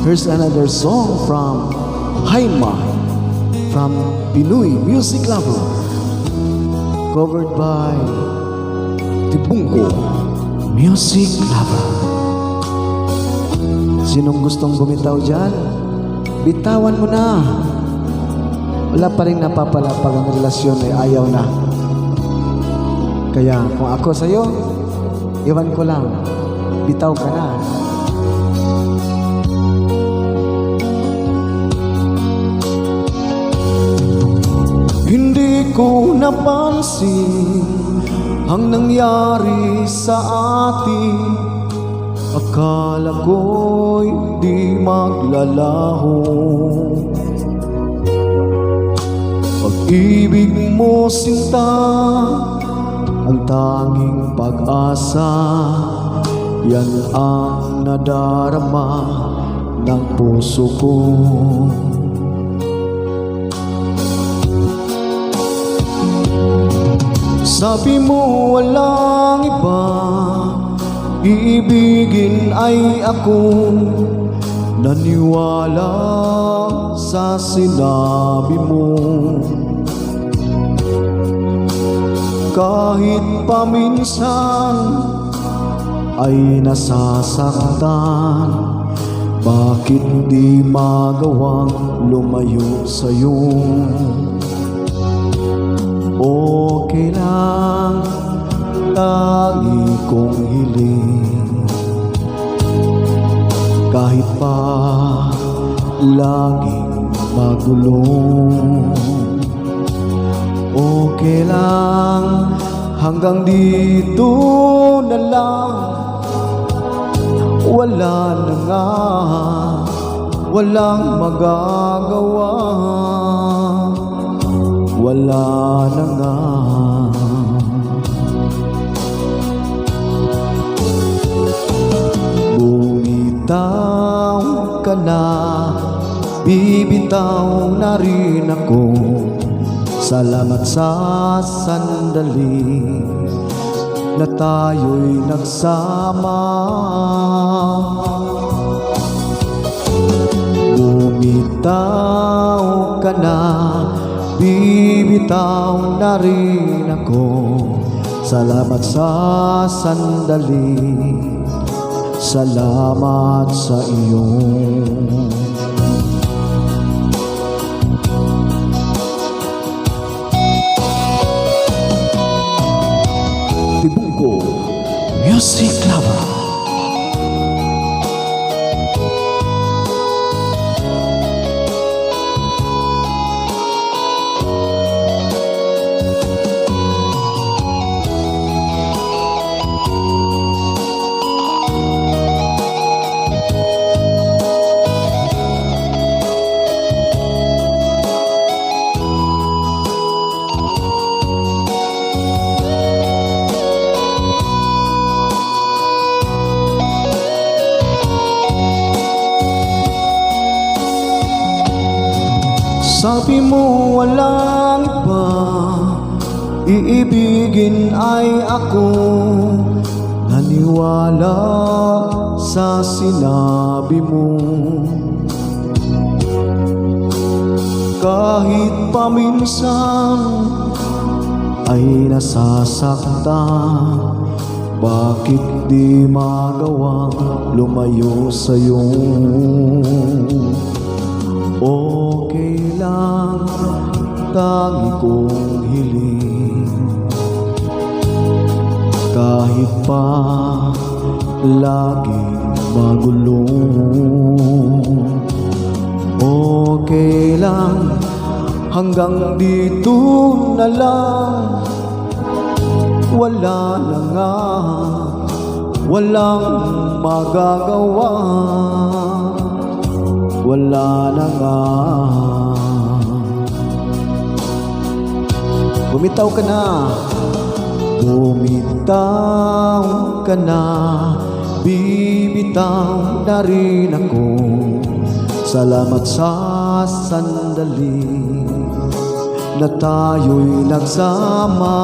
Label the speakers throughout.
Speaker 1: Here's another song from Haima, from Pinoy Music Lover, covered by Tibungko Music Lover. Sinong gustong bumitaw dyan? Bitawan mo na. Wala pa rin napapalapag ang relasyon, ayaw na. Kaya kung ako sa'yo, iwan ko lang, bitaw ka na. Hindi ko napansin ang nangyari sa atin. Akala ko'y di maglalaho. Pag-ibig mo, sinta, ang tanging pag-asa. Yan ang nadarama ng puso ko. Sabi mo walang iba, iibigin ay ako. Naniwala sa sinabi mo. Kahit paminsan ay nasasaktan, bakit di magawang lumayo sa'yo? Okay lang, tangi kong hiling, kahit pa laging magulo. Okay lang, hanggang dito na lang. Wala na nga, walang magagawa. Wala na nga. Bumitaw ka na, bibitaw na rin ako. Salamat sa sandali na tayo'y nagsama. Bumitaw ka na, bibitaw na rin ako. Salamat sa sandali, salamat sa iyo. Tibungko Music Lover. Sabi mo walang iba, iibigin ay ako. Naniwala sa sinabi mo. Kahit paminsan ay nasasaktan, bakit di magawang lumayo sa'yo? Okay lang, tangi kong hiling, kahit pa laging magulo. Okay lang, hanggang dito na lang. Wala na nga, walang magagawa. Wala na nga. Bumitaw ka na, bumitaw ka na, bibitaw na rin ako. Salamat sa sandali na tayo'y nagsama.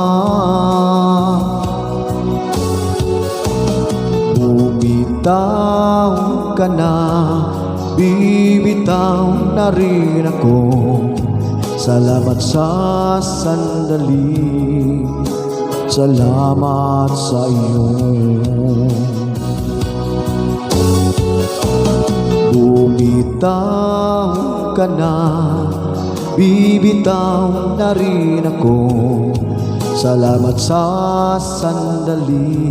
Speaker 1: Bumitaw ka na, bibitaw na rin ako. Salamat sa sandali, salamat sa iyo. Bumitaw ka na, bibitaw na rin ako. Salamat sa sandali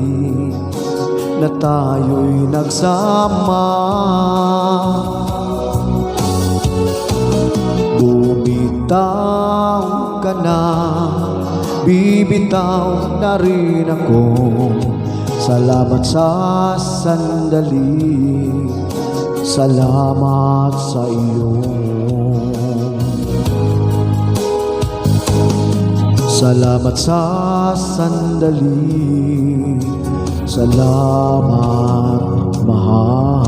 Speaker 1: na tayo'y nagsama. Bumitaw ka na, bibitaw na rin ako. Salamat sa sandali, salamat sa iyo. Salamat sa sandali, salamat mahal.